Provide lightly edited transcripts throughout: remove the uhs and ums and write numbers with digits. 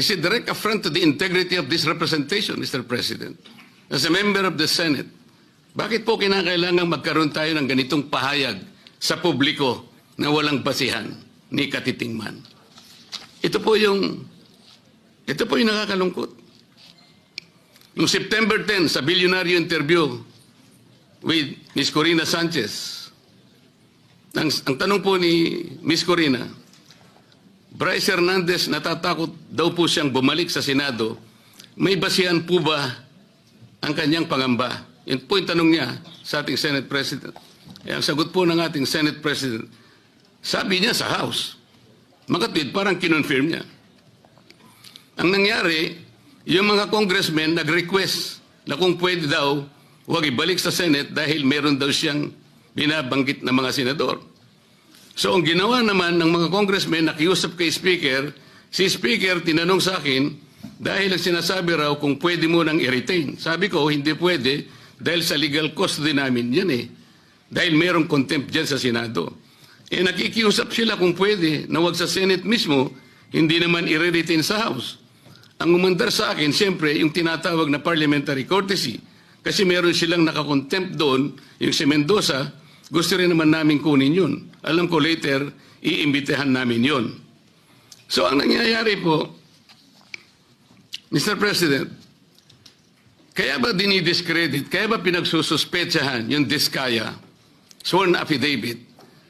is a direct affront to the integrity of this representation, Mr. President. As a member of the Senate, bakit po kinakailangan magkaroon tayo ng ganitong pahayag sa publiko na walang basihan ni katitingman? Ito po yung nakakalungkot. Noong September 10, sa bilyonaryo interview with Ms. Corina Sanchez, ang tanong po ni Ms. Corina, Bryce Hernandez natatakot daw po siyang bumalik sa Senado. May basihan po ba ang kanyang pangamba? Yan po yung tanong niya sa ating Senate President. Ang sagot po ng ating Senate President, sabi niya sa House. Makatwid, parang kinonfirm niya. Ang nangyari, yung mga congressmen nag-request na kung pwede daw, huwag ibalik sa Senate dahil meron daw siyang binabanggit na mga senador. So ang ginawa naman ng mga congressmen, nakiusap kay Speaker, si Speaker tinanong sa akin, dahil ang sinasabi raw kung pwede mo nang i-retain. Sabi ko, hindi pwede dahil sa legal custody namin yan eh. Dahil merong contempt dyan sa Senado. Nakikiusap sila kung pwede na wag sa Senate mismo, hindi naman i-retain sa House. Ang umandar sa akin, siyempre, yung tinatawag na parliamentary courtesy. Kasi meron silang nakakontempt doon, yung si Mendoza, gusto rin naman namin kunin yun. Alam ko later, iimbitahan namin yun. So ang nangyayari po, Mr. President, kaya ba dinidiscredit, kaya ba pinagsususpetsahan yung Diskaya sworn affidavit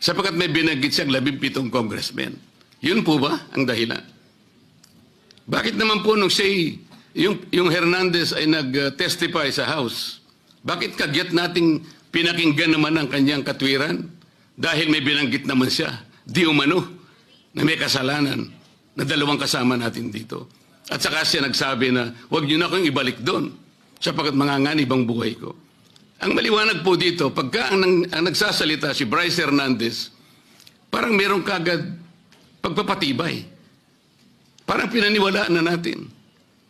sapagkat may binanggit siyang 17 congressmen? Yun po ba ang dahilan? Bakit naman po nung yung Hernandez ay nag-testify sa House, bakit kagyat nating pinakinggan naman ang kanyang katwiran? Dahil may binanggit naman siya, di umano, na may kasalanan na dalawang kasama natin dito. At saka siya nagsabi na, huwag niyo na akong ibalik doon sapagkat manganganib ang buhay ko. Ang maliwanag po dito, pagka ang nagsasalita si Bryce Hernandez, parang merong kagad pagpapatibay. Parang pinaniwalaan na natin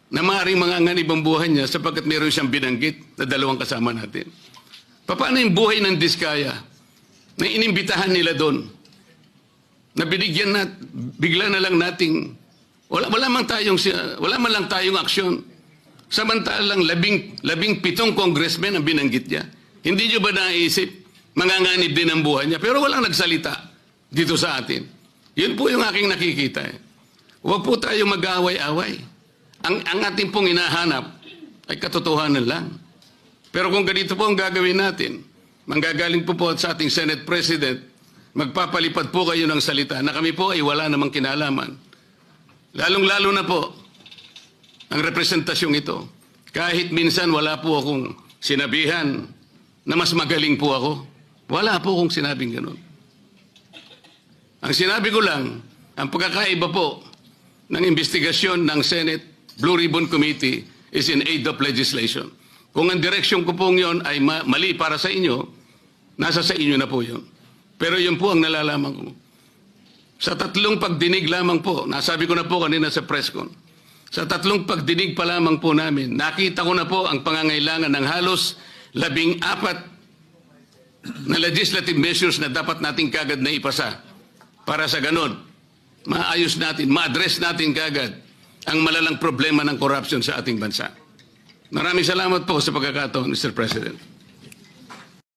na maaaring manganganib ang buhay niya sapagkat meron siyang binanggit na dalawang kasama natin. Paano yung buhay ng Diskaya na inimbitahan nila doon? Na binigyan na, bigla na lang nating, wala man lang tayong aksyon. Samantalang 17 congressmen ang binanggit niya. Hindi niyo ba naisip, manganganib din ang buhay niya? Pero walang nagsalita dito sa atin. Yun po yung aking nakikita. Huwag po tayong mag-away-away. Ang ating pong hinahanap ay katotohanan lang. Pero kung ganito po ang gagawin natin, manggagaling po sa ating Senate President, magpapalipad po kayo ng salita na kami po ay wala namang kinalaman. Lalong-lalo na po ang representasyong ito. Kahit minsan wala po akong sinabihan na mas magaling po ako. Wala po akong sinabing ganun. Ang sinabi ko lang, ang pagkakaiba po ng investigasyon ng Senate Blue Ribbon Committee is in aid of legislation. Kung ang direksyon ko pong yon ay mali para sa inyo, nasa sa inyo na po yun. Pero yun po ang nalalaman ko. Sa 3 pagdinig lamang po, nasabi ko na po kanina sa press con, sa 3 pagdinig pa lamang po namin, nakita ko na po ang pangangailangan ng halos 14 na legislative measures na dapat natin kagad na ipasa para sa ganon, maayos natin, ma-address natin kagad ang malalang problema ng corruption sa ating bansa. Maraming salamat po sa pagkakataon, Mr. President.